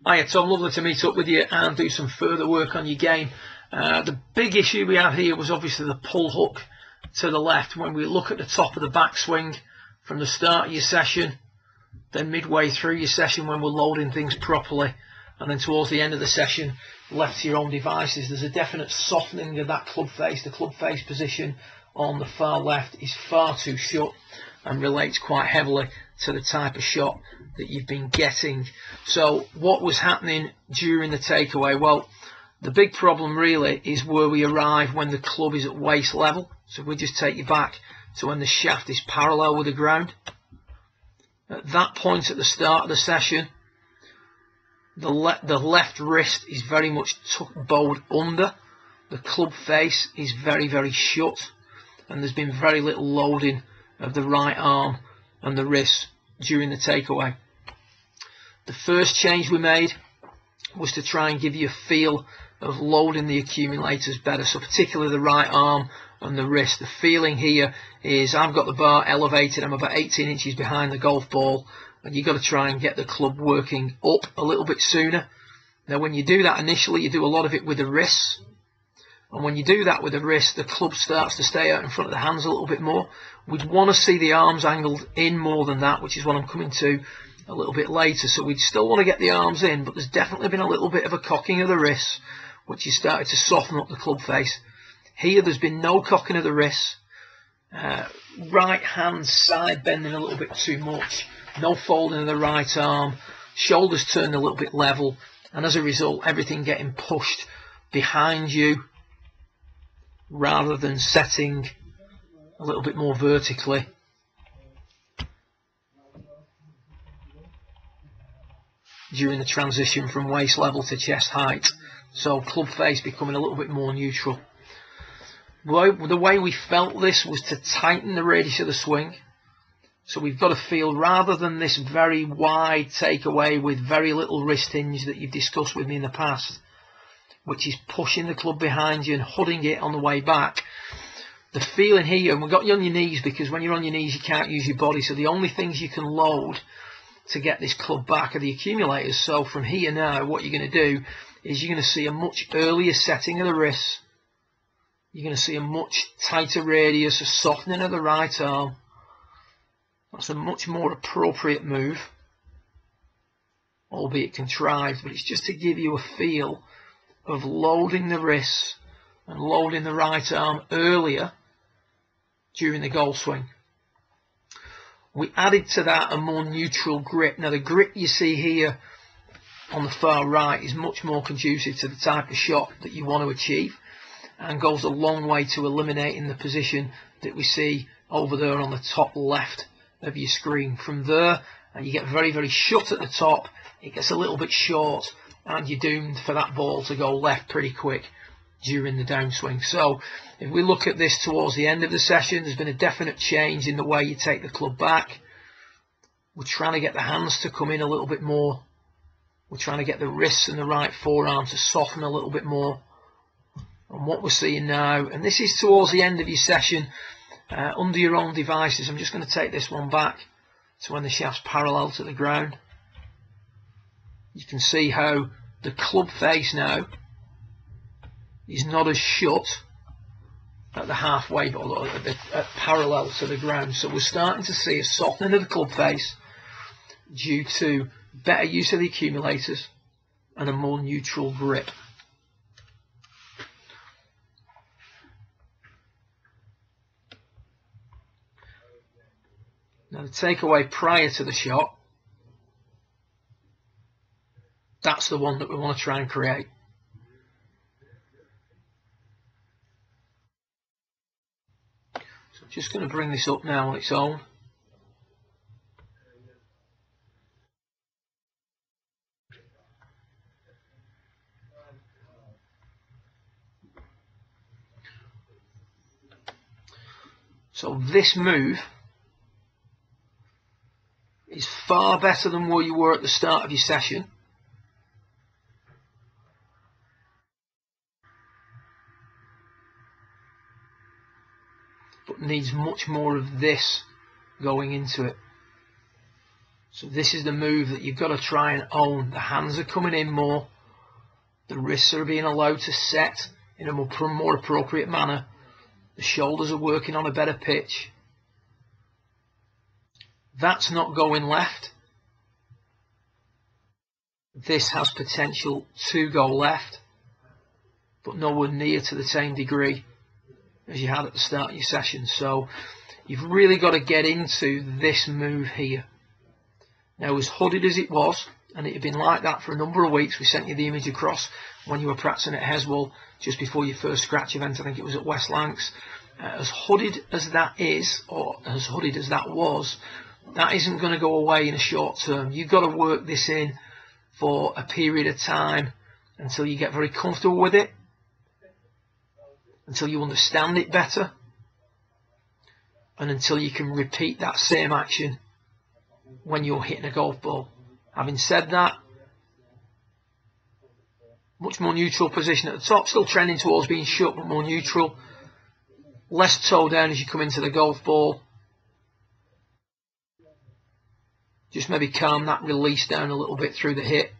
Hiya Tom, lovely to meet up with you and do some further work on your game. The big issue we had here was obviously the pull hook to the left. When we look at the top of the backswing from the start of your session, then midway through your session when we're loading things properly, and then towards the end of the session, left to your own devices, there's a definite softening of that club face. The club face position on the far left is far too shut and relates quite heavily to the type of shot that you've been getting. So what was happening during the takeaway? Well, the big problem really is where we arrive when the club is at waist level. So we just take you back to when the shaft is parallel with the ground. At that point at the start of the session, the left wrist is very much bowed under. The club face is very, very shut, and there's been very little loading of the right arm and the wrist during the takeaway. The first change we made was to try and give you a feel of loading the accumulators better, so particularly the right arm and the wrist. The feeling here is I've got the bar elevated, I'm about 18 inches behind the golf ball, and you've got to try and get the club working up a little bit sooner. Now when you do that initially, you do a lot of it with the wrists, and when you do that with the wrist, the club starts to stay out in front of the hands a little bit more. We'd want to see the arms angled in more than that, which is what I'm coming to a little bit later. So we'd still want to get the arms in, but there's definitely been a little bit of a cocking of the wrists, which has started to soften up the club face. Here there's been no cocking of the wrists, right hand side bending a little bit too much, no folding of the right arm, shoulders turned a little bit level, and as a result everything getting pushed behind you rather than setting a little bit more vertically. During the transition from waist level to chest height, so club face becoming a little bit more neutral. The way we felt this was to tighten the radius of the swing. So we've got to feel, rather than this very wide takeaway with very little wrist hinge that you've discussed with me in the past, which is pushing the club behind you and hooding it on the way back. The feeling here, and we've got you on your knees, because when you're on your knees you can't use your body, so the only things you can load to get this club back are the accumulators. So from here now, what you're going to do is you're going to see a much earlier setting of the wrists. You're going to see a much tighter radius, a softening of the right arm. That's a much more appropriate move, albeit contrived, but it's just to give you a feel of loading the wrists and loading the right arm earlier during the golf swing. We added to that a more neutral grip. Now the grip you see here on the far right is much more conducive to the type of shot that you want to achieve, and goes a long way to eliminating the position that we see over there on the top left of your screen. From there, and you get very, very shut at the top, it gets a little bit short, and you're doomed for that ball to go left pretty quick during the downswing. So if we look at this towards the end of the session, there's been a definite change in the way you take the club back. We're trying to get the hands to come in a little bit more. We're trying to get the wrists and the right forearm to soften a little bit more. And what we're seeing now, and this is towards the end of your session, under your own devices, I'm just going to take this one back to when the shaft's parallel to the ground. You can see how the club face now is not as shut at the halfway, but at parallel to the ground. So we're starting to see a softening of the club face due to better use of the accumulators and a more neutral grip. Now the takeaway prior to the shot, that's the one that we want to try and create. So I'm just going to bring this up now on its own. So this move is far better than where you were at the start of your session. But needs much more of this going into it. So this is the move that you've got to try and own. The hands are coming in more. The wrists are being allowed to set in a more appropriate manner. The shoulders are working on a better pitch. That's not going left. This has potential to go left, but nowhere near to the same degree as you had at the start of your session. So you've really got to get into this move here. Now, as hooded as it was, and it had been like that for a number of weeks, we sent you the image across when you were practicing at Heswell just before your first scratch event. I think it was at West Lancs. As hooded as that is, or as hooded as that was, that isn't going to go away in a short term. You've got to work this in for a period of time until you get very comfortable with it, until you understand it better, and until you can repeat that same action when you're hitting a golf ball. Having said that, much more neutral position at the top, still trending towards being shut, but more neutral. Less toe down as you come into the golf ball. Just maybe calm that release down a little bit through the hip.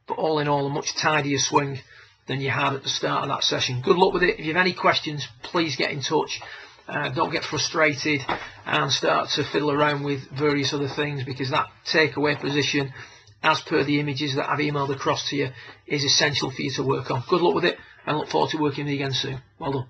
But all in all, a much tidier swing than you had at the start of that session. Good luck with it. If you have any questions, please get in touch. Don't get frustrated and start to fiddle around with various other things, because that takeaway position, as per the images that I've emailed across to you, is essential for you to work on. Good luck with it, and look forward to working with you again soon. Well done.